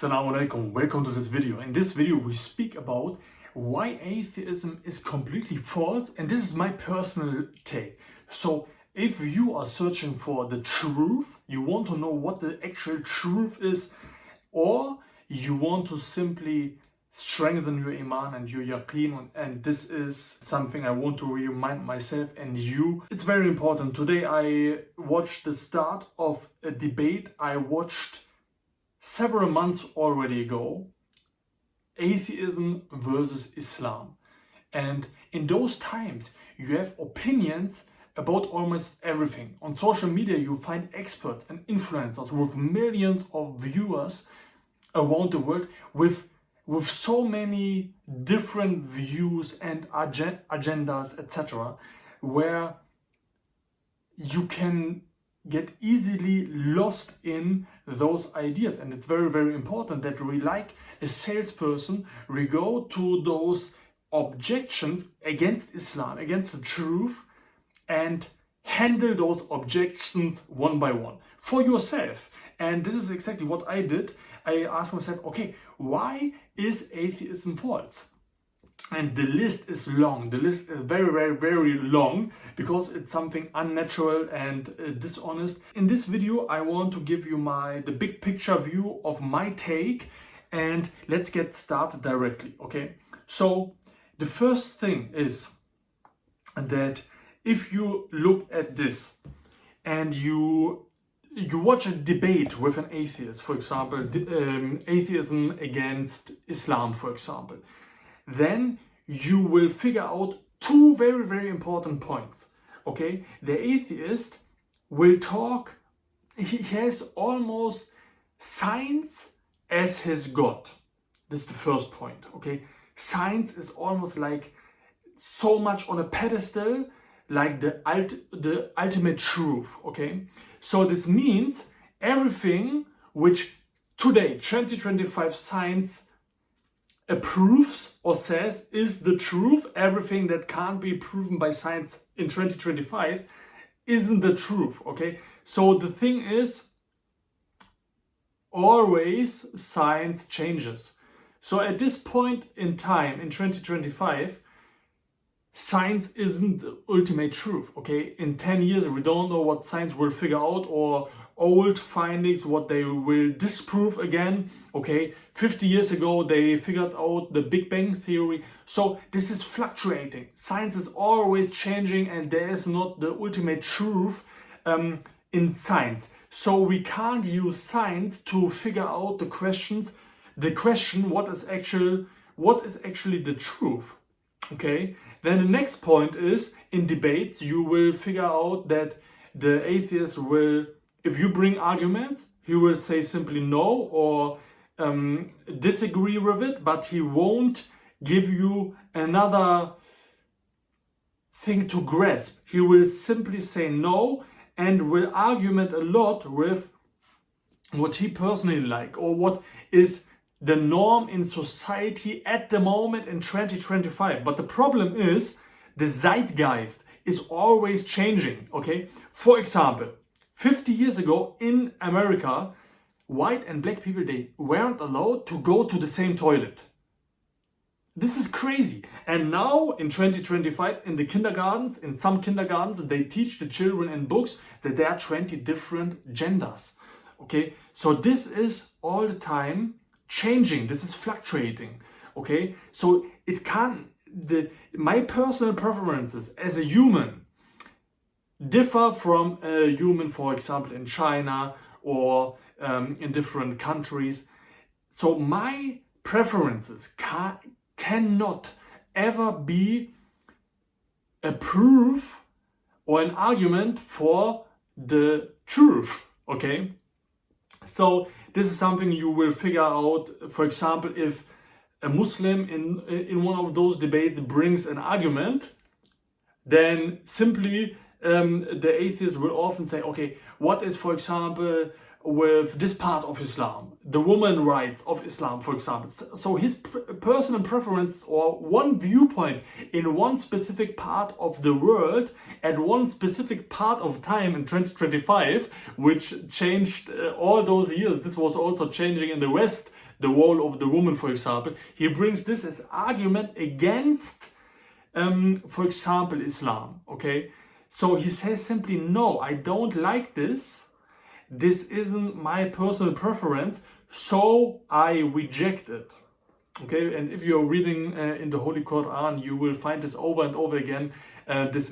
Assalamu alaikum, welcome to this video. In this video we speak about why atheism is completely false, and this is my personal take. So if you are searching for the truth, you want to know what the actual truth is, or you want to simply strengthen your iman and your yaqeen, and this is something I want to remind myself and you. It's very important. Today I watched the start of a debate I watched several months already ago, atheism versus Islam. And in those times, you have opinions about almost everything. On social media, you find experts and influencers with millions of viewers around the world with so many different views and agendas, etc., where you can get easily lost in those ideas. And it's very, very important that we, like a salesperson, we go to those objections against Islam, against the truth, and handle those objections one by one for yourself. And this is exactly what I did. I asked myself, okay, why is atheism false? And the list is long. The list is very, very, very long because it's something unnatural and dishonest. In this video, I want to give you the big picture view of my take, and let's get started directly, okay? So the first thing is that if you look at this and you watch a debate with an atheist, for example, atheism against Islam, for example, then you will figure out two very, very important points, okay? The atheist will talk, he has almost science as his God. This is the first point, okay? Science is almost like so much on a pedestal, like the ultimate truth, okay? So this means everything which today, 2025 science approves or says is the truth, everything that can't be proven by science in 2025 isn't the truth, okay? So the thing is, always science changes. So at this point in time, in 2025, science isn't the ultimate truth, okay? In 10 years, we don't know what science will figure out, or old findings, what they will disprove again, okay? 50 years ago, they figured out the Big Bang Theory. So this is fluctuating. Science is always changing, and there is not the ultimate truth in science. So we can't use science to figure out the question, what is actually the truth, okay? Then the next point is, in debates, you will figure out that the atheist will, if you bring arguments, he will say simply no or disagree with it, but he won't give you another thing to grasp. He will simply say no and will argument a lot with what he personally like, or what is the norm in society at the moment in 2025. But the problem is, the zeitgeist is always changing, okay? For example, 50 years ago in America, white and black people, they weren't allowed to go to the same toilet. This is crazy. And now in 2025, in the kindergartens, in some kindergartens, they teach the children in books that there are 20 different genders, okay? So this is all the time changing. This is fluctuating, okay? So it can't, my personal preferences as a human differ from a human, for example, in China or in different countries. So my preferences cannot ever be a proof or an argument for the truth, okay? So this is something you will figure out. For example, if a Muslim in one of those debates brings an argument, then simply the atheist will often say, okay, what is, for example, with this part of Islam, the woman rights of Islam, for example. So his personal preference or one viewpoint in one specific part of the world at one specific part of time in 2025, which changed all those years. This was also changing in the West the role of the woman, for example, he brings this as argument against, for example, Islam. Okay, so he says simply, no, I don't like this. This isn't my personal preference, so I reject it. Okay, and if you're reading in the Holy Quran, you will find this over and over again. This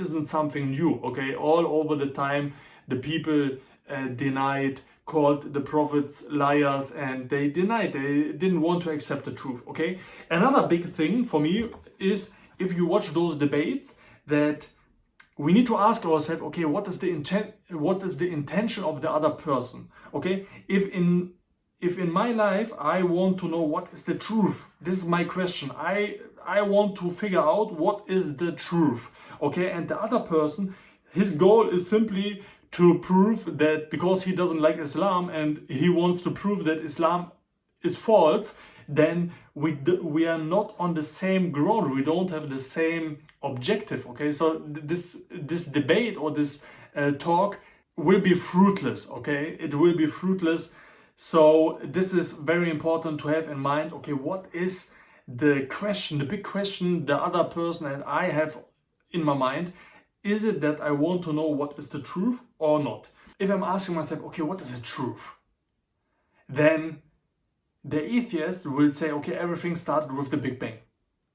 isn't something new. Okay, all over the time, the people denied, called the prophets liars, and they denied. They didn't want to accept the truth. Okay, another big thing for me is, if you watch those debates, that we need to ask ourselves, okay, what is the intention of the other person? Okay, if in my life I want to know what is the truth, this is my question. I want to figure out what is the truth. Okay, and the other person, his goal is simply to prove that, because he doesn't like Islam and he wants to prove that Islam is false, then we are not on the same ground. We don't have the same objective. Okay, so this debate or this talk will be fruitless. Okay, it will be fruitless. So this is very important to have in mind. Okay, what is the question, the big question the other person and I have in my mind? Is it that I want to know what is the truth or not? If I'm asking myself, okay, what is the truth? Then the atheist will say, okay, everything started with the Big Bang.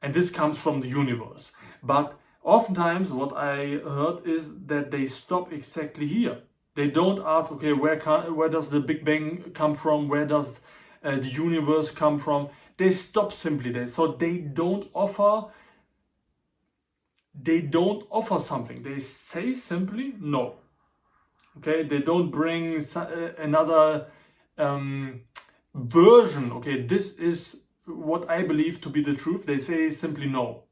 And this comes from the universe. But oftentimes what I heard is that they stop exactly here. They don't ask, okay, where does the Big Bang come from? Where does the universe come from? They stop simply there. So they don't offer something. They say simply no. Okay, they don't bring another version. Okay, this is what I believe to be the truth. They say simply no.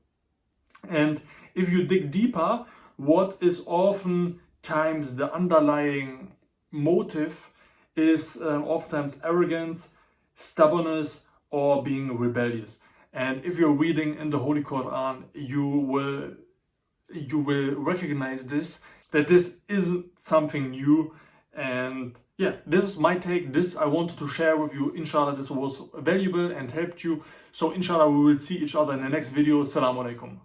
And if you dig deeper, what is oftentimes the underlying motive is oftentimes arrogance, stubbornness, or being rebellious. And if you're reading in the Holy Quran, you will recognize this, that this isn't something new. And yeah, this is my take. This I wanted to share with you. Inshallah, this was valuable and helped you. So inshallah, we will see each other in the next video. Assalamu alaikum.